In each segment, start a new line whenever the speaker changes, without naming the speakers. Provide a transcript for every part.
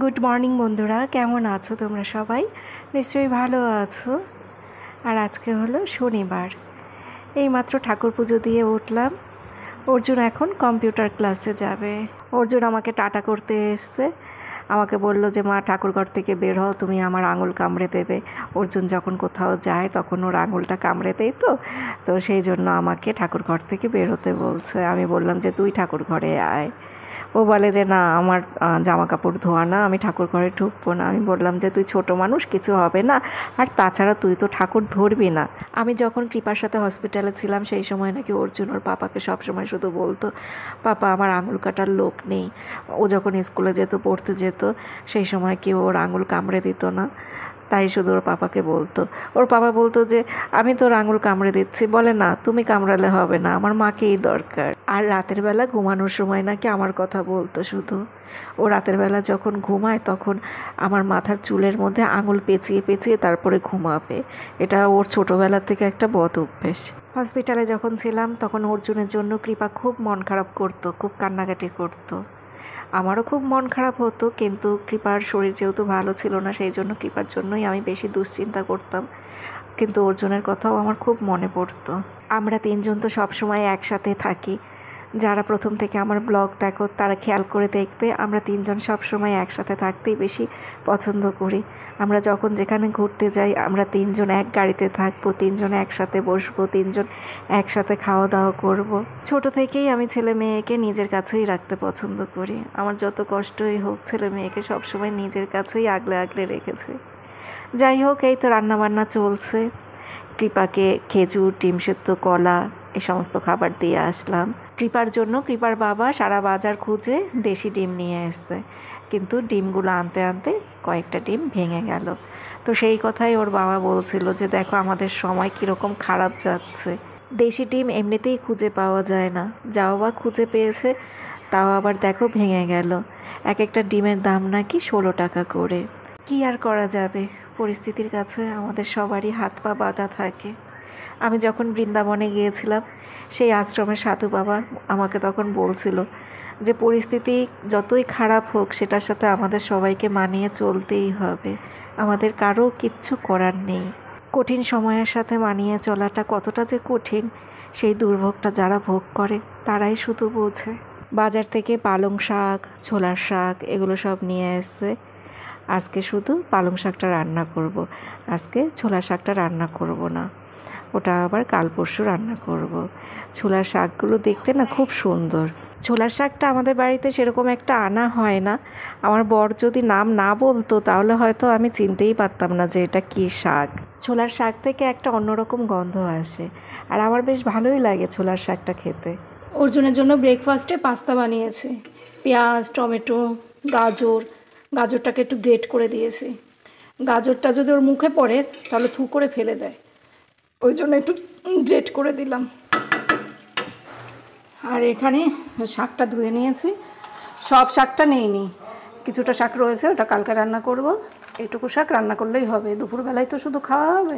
Good morning বন্ধুরা, কেমন আছো তোমরা সবাই? নিশ্চয়ই ভালো আছো। আর আজকে হলো শনিবার, এইমাত্র ঠাকুর পুজো দিয়ে উঠলাম। অর্জুন এখন কম্পিউটার ক্লাসে যাবে। অর্জুন আমাকে টাটা করতে এসছে, আমাকে বলল যে মা ঠাকুরঘর থেকে বের হও, তুমি আমার আঙুল কামড়ে দেবে। অর্জুন যখন কোথাও যায় তখন ওর আঙুলটা কামড়ে দেয়, তো সেই জন্য আমাকে ঠাকুরঘর থেকে বের হতে বলছে। আমি বললাম যে তুই ঠাকুরঘরে আয়। ও বলে যে না, আমার জামা কাপড় ধোয়া না, আমি ঠাকুর ঘরে ঢুকবো না। আমি বললাম যে তুই ছোট মানুষ, কিছু হবে না, আর তাছাড়া তুই তো ঠাকুর ধরবি না। আমি যখন কৃপার সাথে হসপিটালে ছিলাম সেই সময় নাকি অর্জুন ওর পাপাকে সবসময় শুধু বলতো, পাপা আমার আঙুল কাটার লোক নেই। ও যখন স্কুলে যেত, পড়তে যেত, সেই সময় কেউ ওর আঙুল কামড়ে দিত না, তাই শুধু ওর পাপাকে বলতো। ওর পাপা বলতো যে আমি তোর আঙুল কামড়ে দিচ্ছি। বলে না, তুমি কামড়ালে হবে না, আমার মাকেই দরকার। আর রাতের বেলা ঘুমানোর সময় নাকি আমার কথা বলতো শুধু। ও রাতের বেলা যখন ঘুমায় তখন আমার মাথার চুলের মধ্যে আঙুল পেঁচিয়ে পেঁচিয়ে তারপরে ঘুমাবে। এটা ওর ছোটোবেলা থেকে একটা বদ অভ্যেস। হসপিটালে যখন ছিলাম তখন অর্জুনের জন্য কৃপা খুব মন খারাপ করতো, খুব কান্নাকাটি করতো। আমারও খুব মন খারাপ হতো, কিন্তু কৃপার শরীর যেহেতু ভালো ছিল না, সেই জন্য কৃপার জন্যই আমি বেশি দুশ্চিন্তা করতাম। কিন্তু অর্জুনের কথাও আমার খুব মনে পড়তো। আমরা তিনজন তো সবসময় একসাথে থাকি। যারা প্রথম থেকে আমার ব্লগ দেখো তারা খেয়াল করে দেখবে, আমরা তিনজন সবসময় একসাথে থাকতেই বেশি পছন্দ করি। আমরা যখন যেখানে ঘুরতে যাই আমরা তিনজন এক গাড়িতে থাকবো, তিনজন একসাথে বসবো, তিনজন একসাথে খাওয়া দাওয়া করব। ছোট থেকেই আমি ছেলে মেয়েকে নিজের কাছেই রাখতে পছন্দ করি। আমার যত কষ্টই হোক, ছেলে মেয়েকে সবসময় নিজের কাছেই আগলে আগলে রেখেছি। যাই হোক, এই তো রান্নাবান্না চলছে। কৃপাকে খেজুর, ডিম সেদ্ধ, কলা এই সমস্ত খাবার দিয়ে আসলাম। কৃপার জন্য কৃপার বাবা সারা বাজার খুঁজে দেশি ডিম নিয়ে এসছে, কিন্তু ডিমগুলো আনতে আনতে কয়েকটা ডিম ভেঙে গেল। তো সেই কথাই ওর বাবা বলছিল যে দেখো আমাদের সময় কীরকম খারাপ যাচ্ছে। দেশি ডিম এমনিতেই খুঁজে পাওয়া যায় না, যাও বা খুঁজে পেয়েছে তাও আবার দেখো ভেঙে গেল। এক একটা ডিমের দাম নাকি 16 টাকা করে। কি আর করা যাবে, পরিস্থিতির কাছে আমাদের সবারই হাত পা বাঁধা থাকে। আমি যখন বৃন্দাবনে গিয়েছিলাম, সেই আশ্রমের সাধু বাবা আমাকে তখন বলছিল যে পরিস্থিতি যতই খারাপ হোক সেটার সাথে আমাদের সবাইকে মানিয়ে চলতেই হবে, আমাদের কারো কিচ্ছু করার নেই। কঠিন সময়ের সাথে মানিয়ে চলাটা কতটা যে কঠিন, সেই দুর্ভোগটা যারা ভোগ করে তারাই শুধু বোঝে। বাজার থেকে পালং শাক, ছোলার শাক এগুলো সব নিয়ে এসছে। আজকে শুধু পালং শাকটা রান্না করব, আজকে ছোলার শাকটা রান্না করব না, ওটা আবার কাল পরশু রান্না করব। ছোলার শাকগুলো দেখতে না খুব সুন্দর। ছোলার শাকটা আমাদের বাড়িতে সেরকম একটা আনা হয় না। আমার বর যদি নাম না বলতো তাহলে হয়তো আমি চিনতেই পারতাম না যে এটা কী শাক। ছোলার শাক থেকে একটা অন্যরকম গন্ধ আসে, আর আমার বেশ ভালোই লাগে ছোলার শাকটা খেতে।
অর্জুনের জন্য ব্রেকফাস্টে পাস্তা বানিয়েছে। পেঁয়াজ, টমেটো, গাজরটাকে একটু গ্রেট করে দিয়েছি। গাজরটা যদি ওর মুখে পড়ে তাহলে থু করে ফেলে দেয়, ওই জন্য একটু গ্রেট করে দিলাম। আর এখানে শাকটা ধুয়ে নিয়েছি, সব শাকটা নেইনি, কিছুটা শাক রয়েছে, ওটা কালকে রান্না করব। এইটুকু শাক রান্না করলেই হবে, দুপুরবেলায় তো শুধু খাওয়া হবে।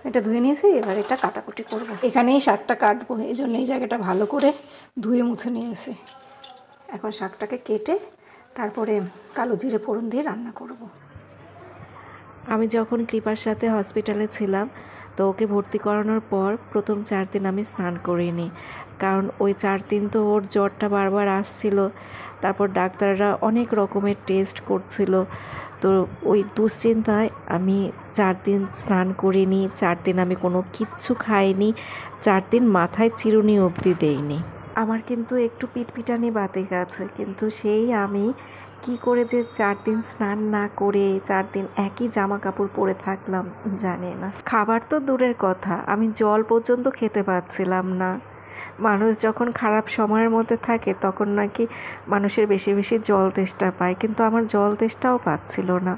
এটা ধুয়ে নিয়েছি, এবার এটা কাটাকুটি করব। এখানেই শাকটা কাটবো, এই জন্য এই জায়গাটা ভালো করে ধুয়ে মুছে নিয়েছি। এখন শাকটাকে কেটে তারপরে কালো জিরে ফোড়ন দিয়ে রান্না করব।
আমি যখন কৃপার সাথে হসপিটালে ছিলাম, তো ওকে ভর্তি করানোর পর প্রথম 4 দিন আমি স্নান করিনি, কারণ ওই 4 দিন তো ওর জ্বরটা বারবার আসছিল। তারপর ডাক্তাররা অনেক রকমের টেস্ট করছিল, তো ওই দুশ্চিন্তায় আমি 4 দিন স্নান করিনি, 4 দিন আমি কোনো কিচ্ছু খাইনি, 4 দিন মাথায় চিরুনি অবধি দেইনি। আমার কিন্তু একটু পিটপিটানি বাতিক আছে, কিন্তু সেই আমি কি করে যে 4 দিন স্নান না করে 4 দিন একই জামা কাপড় পরে থাকলাম জানি না। খাবার তো দূরের কথা, আমি জল পর্যন্ত খেতে পাচ্ছিলাম না। মানুষ যখন খারাপ সময়ের মধ্যে থাকে তখন নাকি মানুষের বেশি বেশি জল তেষ্টা পায়, কিন্তু আমার জল তেষ্টাও পাচ্ছিল না।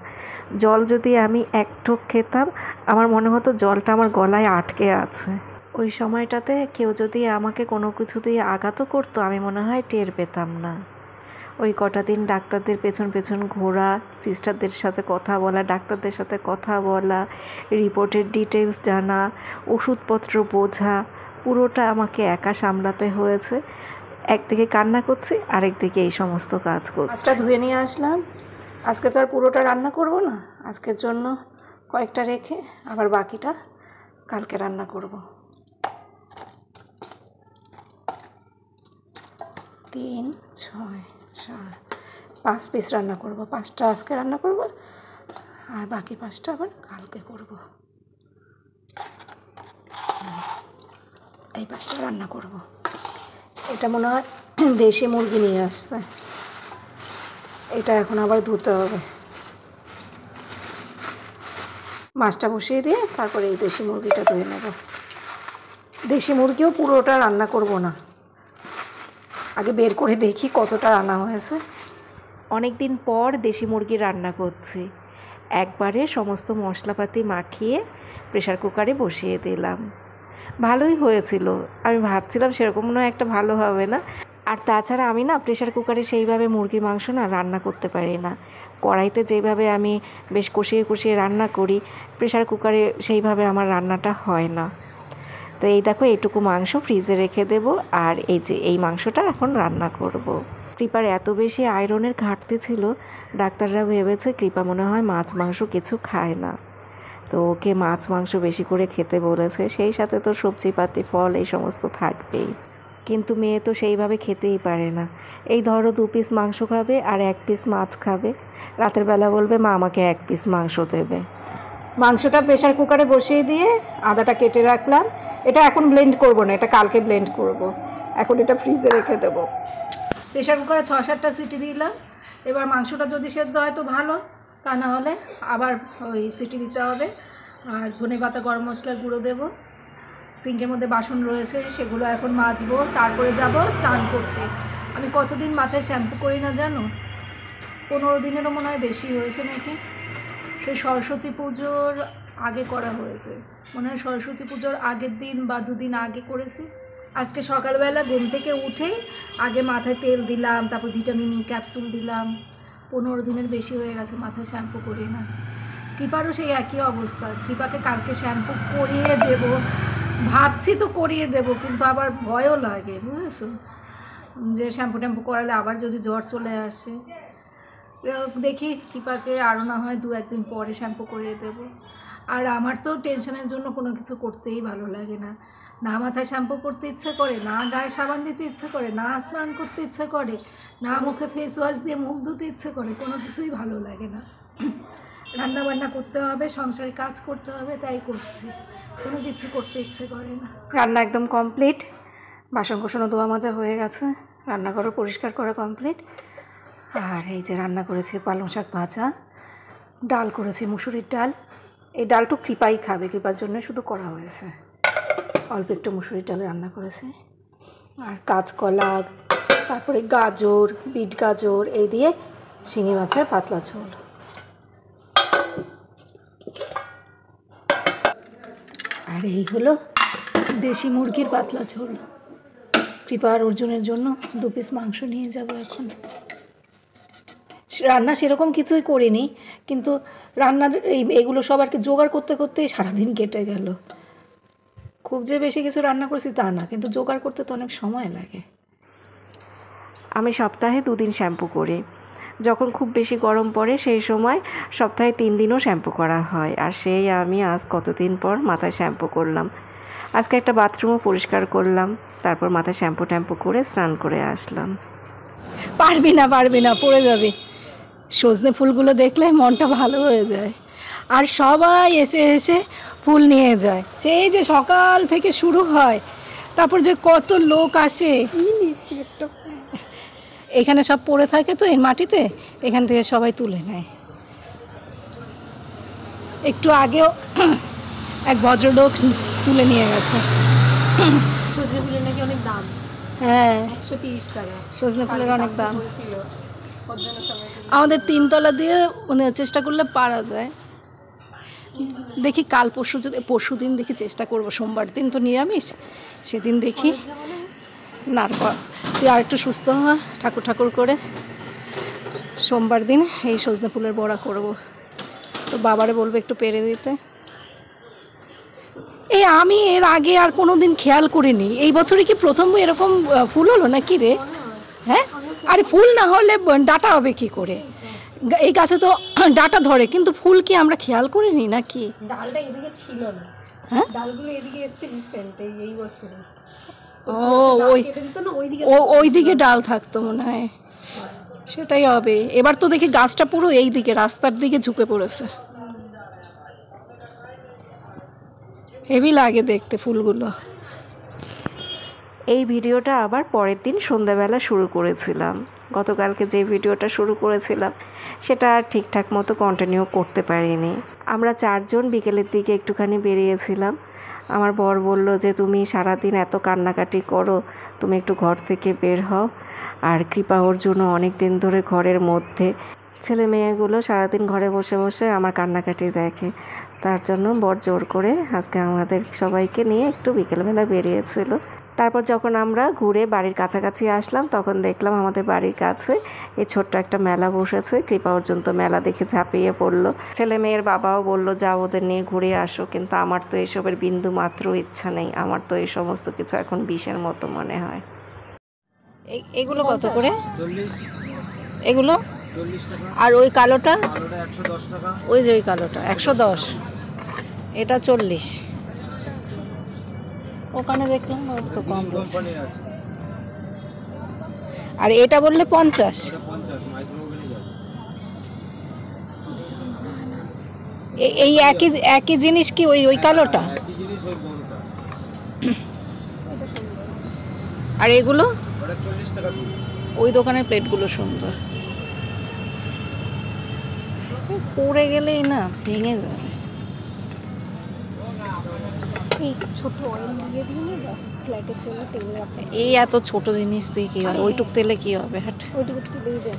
জল যদি আমি এক ঢোক খেতাম, আমার মনে হতো জলটা আমার গলায় আটকে আছে। ওই সময়টাতে কেউ যদি আমাকে কোনো কিছু দিয়ে আঘাতও করতো, আমি মনে হয় টের পেতাম না। ওই কটা দিন ডাক্তারদের পেছন পেছন ঘোরা, সিস্টারদের সাথে কথা বলা, ডাক্তারদের সাথে কথা বলা, রিপোর্টের ডিটেলস জানা, ওষুধপত্র বোঝা, পুরোটা আমাকে একা সামলাতে হয়েছে। একদিকে কান্না করছি, আরেকদিকে এই সমস্ত কাজ করছি।
মাছটা ধুয়ে নিয়ে আসলাম, আজকে তো আর পুরোটা রান্না করব না, আজকের জন্য কয়েকটা রেখে আবার বাকিটা কালকে রান্না করব। 3, 6, 4, 5 পিস রান্না করব। 5টা আজকে রান্না করব আর বাকি 5টা আবার কালকে করব। এই 5টা রান্না করব। এটা মনে হয় দেশি মুরগি নিয়ে আসছে, এটা এখন আবার ধুতে হবে। মাছটা বসিয়ে দিয়ে তারপরে এই দেশি মুরগিটা ধুয়ে নেব। দেশি মুরগিও পুরোটা রান্না করব না, আগে বের করে দেখি কতটা রান্না হয়েছে।
অনেক দিন পর দেশি মুরগি রান্না করছি। একবারে সমস্ত মশলাপাতি মাখিয়ে প্রেশার কুকারে বসিয়ে দিলাম। ভালোই হয়েছিল, আমি ভাবছিলাম সেরকম নয় একটা ভালো হবে না। আর তাছাড়া আমি না প্রেশার কুকারে সেইভাবে মুরগির মাংস না রান্না করতে পারি না। কড়াইতে যেভাবে আমি বেশ কষিয়ে কষিয়ে রান্না করি, প্রেশার কুকারে সেইভাবে আমার রান্নাটা হয় না। তো এই দেখো এইটুকু মাংস ফ্রিজে রেখে দেব, আর এই যে এই মাংসটা এখন রান্না করব। কৃপার এত বেশি আয়রনের ঘাটতি ছিল, ডাক্তাররা ভেবেছে কৃপা মনে হয় মাছ মাংস কিছু খায় না, তো ওকে মাছ মাংস বেশি করে খেতে বলেছে। সেই সাথে তো সবজিপাতি ফল এই সমস্ত থাকবেই, কিন্তু মেয়ে তো সেইভাবে খেতেই পারে না। এই ধরো 2 পিস মাংস খাবে আর 1 পিস মাছ খাবে, রাতের বেলা বলবে মা আমাকে 1 পিস মাংস দেবে।
মাংসটা প্রেশার কুকারে বসিয়ে দিয়ে আদাটা কেটে রাখলাম। এটা এখন ব্লেন্ড করব না, এটা কালকে ব্লেন্ড করব। এখন এটা ফ্রিজে রেখে দেবো। প্রেশার কুকারে 6-7টা সিটি দিলাম। এবার মাংসটা যদি সেদ্ধ হয় তো ভালো, তা না হলে আবার ওই সিটি দিতে হবে। আর ধনেপাতা গরম মশলার গুঁড়ো দেবো। সিঙ্কের মধ্যে বাসন রয়েছে, সেগুলো এখন মাজবো, তারপরে যাব স্নান করতে। আমি কতদিন মাথায় শ্যাম্পু করি না জানো, 15 দিনেরও মনে হয় বেশি হয়েছে নাকি। সেই সরস্বতী পুজোর আগে করা হয়েছে, মনে হয় সরস্বতী পুজোর আগের দিন বা 2 দিন আগে করেছি। আজকে সকালবেলা ঘুম থেকে উঠেই আগে মাথায় তেল দিলাম, তারপর ভিটামিন ই ক্যাপসুল দিলাম। 15 দিনের বেশি হয়ে গেছে মাথায় শ্যাম্পু করি না। কৃপারও সেই একই অবস্থা। কৃপাকে কালকে শ্যাম্পু করিয়ে দেব ভাবছি, তো করিয়ে দেব, কিন্তু আবার ভয়ও লাগে বুঝেছো, যে শ্যাম্পু ট্যাম্পু করালে আবার যদি জ্বর চলে আসে। দেখি কৃপাকে আরও না হয় 2-1 দিন পরে শ্যাম্পু করিয়ে দেব। আর আমার তো টেনশনের জন্য কোনো কিছু করতেই ভালো লাগে না, না মাথায় শ্যাম্পু করতে ইচ্ছে করে, না গায়ে সাবান দিতে ইচ্ছে করে, না স্নান করতে ইচ্ছে করে, না মুখে ফেস ওয়াশ দিয়ে মুখ ধুতে ইচ্ছে করে, কোনো কিছুই ভালো লাগে না। রান্না বান্না করতে হবে, সংসারে কাজ করতে হবে, তাই করছি, কোনো কিছু করতে ইচ্ছে করে না। রান্না একদম কমপ্লিট, বাসন কোসনও ধোয়া মাজা হয়ে গেছে, রান্নাঘরও পরিষ্কার করা কমপ্লিট। আর এই যে রান্না করেছি পালং শাক ভাজা, ডাল করেছি মুসুরির ডাল। এই ডালটু কৃপাই খাবে, কৃপার জন্য শুধু করা হয়েছে। অল্প একটু মুসুরির ডাল রান্না করেছে। আর কাঁচকলা, তারপরে গাজর, বিট গাজর এই দিয়ে শিঙি মাছের পাতলা ঝোল। আর এই হলো দেশি মুরগির পাতলা ঝোল। কৃপা আর অর্জুনের জন্য 2 পিস মাংস নিয়ে যাব এখন। রান্না সেরকম কিছুই করিনি, কিন্তু রান্নার এগুলো সব আর কি জোগাড় করতে করতেই সারাদিন কেটে গেল। খুব যে বেশি কিছু রান্না করছি তা না, কিন্তু জোগাড় করতে তো অনেক সময় লাগে।
আমি সপ্তাহে 2 দিন শ্যাম্পু করি। যখন খুব বেশি গরম পড়ে সেই সময় সপ্তাহে 3 দিনও শ্যাম্পু করা হয়। আর সেই আমি আজ কতদিন পর মাথায় শ্যাম্পু করলাম। আজকে একটা বাথরুমও পরিষ্কার করলাম, তারপর মাথায় শ্যাম্পু ট্যাম্পু করে স্নান করে আসলাম।
পারবি না, পড়ে যাবে। সজনে ফুলগুলো দেখলে মনটা ভালো হয়ে যায়, আর সবাই এসে এসে ফুল নিয়ে যায়। সেই যে সকাল থেকে শুরু হয়, তারপর যে কত লোক আসে। এখানে সব পড়ে থাকে তো এই মাটিতে, এখান থেকে সবাই তুলে নেয়। একটু আগেও এক ভদ্রলোক তুলে নিয়ে গেছে।
সজনে ফুলের নাকি অনেক দাম।
হ্যাঁ,
130 টাকা
সজনে ফুলের অনেক দাম।
ছিল ওর জন্য সবাই
আমাদের 3 তলা দিয়ে মানে চেষ্টা করলে পারা যায়। দেখি কাল পরশু দিন দেখি চেষ্টা করব। সোমবার দিন তো নিরামিষ, সেদিন দেখি। না তুই আর একটু সুস্থ হ, ঠাকুর করে সোমবার দিন এই সজনে ফুলের বড়া করব। তো বাবারে বলবো একটু পেরে দিতে। এই আমি এর আগে আর কোনো দিন খেয়াল করিনি, এই বছরই কি প্রথম এরকম ফুল হলো নাকি রে? হ্যাঁ, আরে ফুল না হলে ডাটা হবে কি করে? এই গাছে তো ডাটা ধরে, কিন্তু ফুল কি আমরা খেয়াল করিনি নাকি?
ডালটা এদিকে ছিল না,
হ্যাঁ,
ডালগুলো এদিকে এসছে রিসেন্ট এই বছরে।
ও ওই
কেটে দিত না ওইদিকে,
ওইদিকে ডাল থাকতো মনে হয়, সেটাই হবে। এবার তো দেখি গাছটা পুরো এই দিকে রাস্তার দিকে ঝুঁকে পড়েছে, হেভি লাগে দেখতে ফুলগুলো।
এই ভিডিওটা আবার পরের দিন সন্ধ্যাবেলা শুরু করেছিলাম। গতকালকে যে ভিডিওটা শুরু করেছিলাম সেটা আর ঠিকঠাক মতো কন্টিনিউ করতে পারিনি। আমরা 4 জন বিকেলের দিকে একটুখানি বেরিয়েছিলাম। আমার বর বলল যে তুমি সারাদিন এত কান্নাকাটি করো, তুমি একটু ঘর থেকে বের হও। আর কৃপা ওর জন্য অনেক দিন ধরে ঘরের মধ্যে, ছেলে মেয়েগুলো সারাদিন ঘরে বসে বসে আমার কান্নাকাটি দেখে, তার জন্য বর জোর করে আজকে আমাদের সবাইকে নিয়ে একটু বিকেলবেলা বেরিয়েছিল। তারপর যখন আমরা ঘুরে বাড়ির কাছাকাছি আসলাম তখন দেখলাম আমাদের বাড়ির কাছে এই ছোট্ট একটা মেলা বসেছে। কৃপা অর্জুন তো মেলা দেখে ঝাঁপিয়ে পড়লো। ছেলে মেয়ের বাবাও বলল যাও ওদের নিয়ে ঘুরে আসো, কিন্তু আমার তো এসবের বিন্দু মাত্র ইচ্ছা নেই। আমার তো এই সমস্ত কিছু এখন বিষের মতো মনে হয়।
এগুলো কত করে?
40,
এগুলো
40 টাকা।
আর ওই কালোটা?
আলুটা 110 টাকা।
ওই যে ওই কালোটা 110, এটা 40। ওখানে দেখলাম একটু কম রয়েছে।
কোম্পানির আছে।
আর এটা বললে 50।
এটা 50 মাইক্রো ওভেনে যাবে।
এই একই একই জিনিস কি ওই ওই কালোটা?
একই জিনিস ওই বড়টা।
আর এগুলো?
ওটা 40 টাকা পিস।
ওই দোকানের প্লেটগুলো সুন্দর, পড়ে গেলেই না ভেঙে যাবে।
এই ছোট অয়েল দিয়ে দিই না ফ্ল্যাটের জন্য তেল রাখে,
এই এত ছোট জিনিস দিয়ে কি হয়? ওইটুক তেলে কি হবে? হাট,
ওইটুকু তেলেই দেন।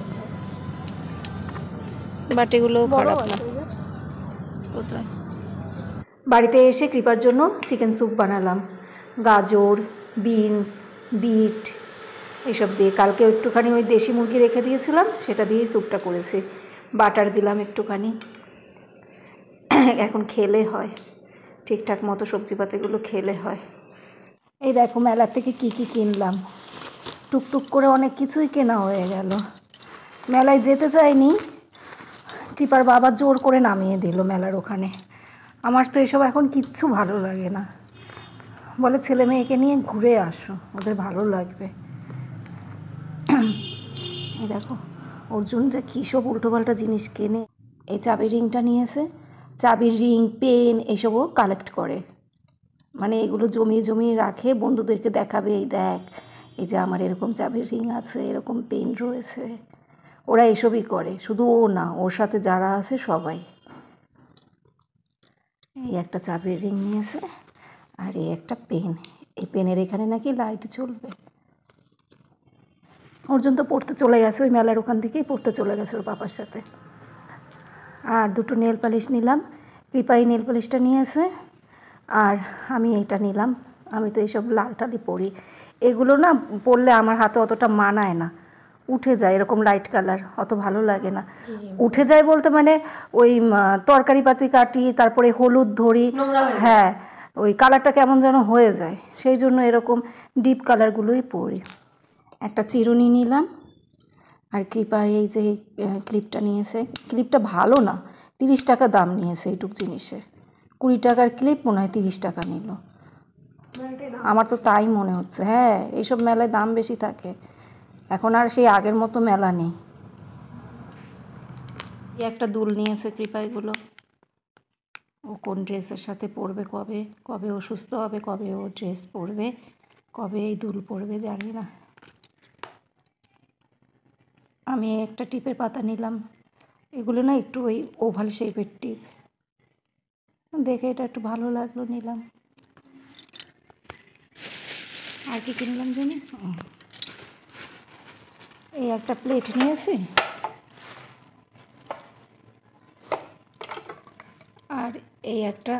বাট এগুলো
বড়
খারাপ না।
আছে ওই যে।
কোথায়? বাড়িতে এসে কৃপার জন্য চিকেন স্যুপ বানালাম, গাজর, বিনস, বিট এইসব দিয়ে। কালকে একটুখানি ওই দেশি মুরগি রেখে দিয়েছিলাম, সেটা দিয়েই স্যুপটা করেছি। বাটার দিলাম একটুখানি। এখন খেলে হয়, ঠিকঠাক মতো সবজিপাতিগুলো খেলে হয়। এই দেখো মেলা থেকে কি কি কিনলাম, টুকটুক করে অনেক কিছুই কেনা হয়ে গেল। মেলায় যেতে চাইনি, কৃপার বাবা জোর করে নামিয়ে দিল মেলার ওখানে। আমার তো এসব এখন কিচ্ছু ভালো লাগে না, বলে ছেলে মেয়েকে নিয়ে ঘুরে আসো, ওদের ভালো লাগবে। এই দেখো অর্জুন যে কী সব উল্টোপাল্টা জিনিস কেনে। এই চাবির রিংটা নিয়েছে, চাবির রিং, পেন এইসবও কালেক্ট করে, মানে এগুলো জমিয়ে জমিয়ে রাখে, বন্ধুদেরকে দেখাবে এই দেখ এই যে আমার এরকম চাবির রিং আছে, এরকম পেন রয়েছে। ওরা এসবই করে, শুধু ও না, ওর সাথে যারা আছে সবাই। এই একটা চাবির রিং নিয়েছে, আর এই একটা পেন। এই পেনের এখানে নাকি লাইট জ্বলবে। অর্জুন তো পড়তে চলে গেছে, ওই মেলার ওখান থেকেই পড়তে চলে গেছে ওর পাপার সাথে। আর দুটো নেল পালিশ নিলাম, কৃপাই নেল পালিশটা নিয়েছে, আর আমি এইটা নিলাম। আমি তো এইসব লাল টালি পরি, এগুলো না পরলে আমার হাতে অতটা মানায় না, উঠে যায়, এরকম লাইট কালার অত ভালো লাগে না। উঠে যায় বলতে মানে ওই তরকারি পাতি কাটি, তারপরে হলুদ ধরি, হ্যাঁ ওই কালারটা কেমন যেন হয়ে যায়, সেই জন্য এরকম ডিপ কালারগুলোই পরি। একটা চিরুনি নিলাম, আর কৃপা এই যে ক্লিপটা নিয়েছে। ক্লিপটা ভালো না, 30 টাকা দাম নিয়েছে এইটুক জিনিসের। 20 টাকার ক্লিপ মনে হয় 30 টাকা নিল, আমার তো তাই মনে হচ্ছে। হ্যাঁ এইসব মেলায় দাম বেশি থাকে, এখন আর সেই আগের মতো মেলা নেই। একটা দুল নিয়েছে কৃপা, এগুলো ও কোন ড্রেসের সাথে পরবে, কবে কবে ও সুস্থ হবে, কবে ও ড্রেস পরবে, কবে এই দুল পরবে জানি না। আমি একটা টিপের পাতা নিলাম, এগুলো না একটু ওই ওভাল শেপের টিপ, দেখে এটা একটু ভালো লাগলো, নিলাম। আর কি কিনলাম জানি, এই একটা প্লেট নিয়েছি, আর এই একটা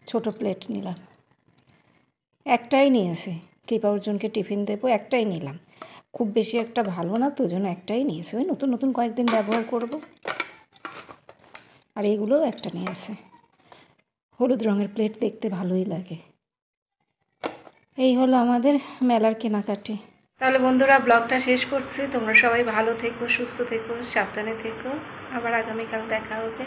ছোট প্লেট নিলাম। একটাই নিয়েছি, কৃপা অর্জুনকে টিফিন দেবো, একটাই নিলাম। খুব বেশি একটা ভালো না তো, জন্য একটাই নিয়েছি, ওই নতুন নতুন কয়েকদিন ব্যবহার করব। আর এইগুলোও একটা নিয়েছে, হলুদ রঙের প্লেট, দেখতে ভালোই লাগে। এই হলো আমাদের মেলার কেনাকাটি।
তাহলে বন্ধুরা ব্লগটা শেষ করছি। তোমরা সবাই ভালো থেকো, সুস্থ থেকো, সাবধানে থেকো। আবার আগামীকাল দেখা হবে।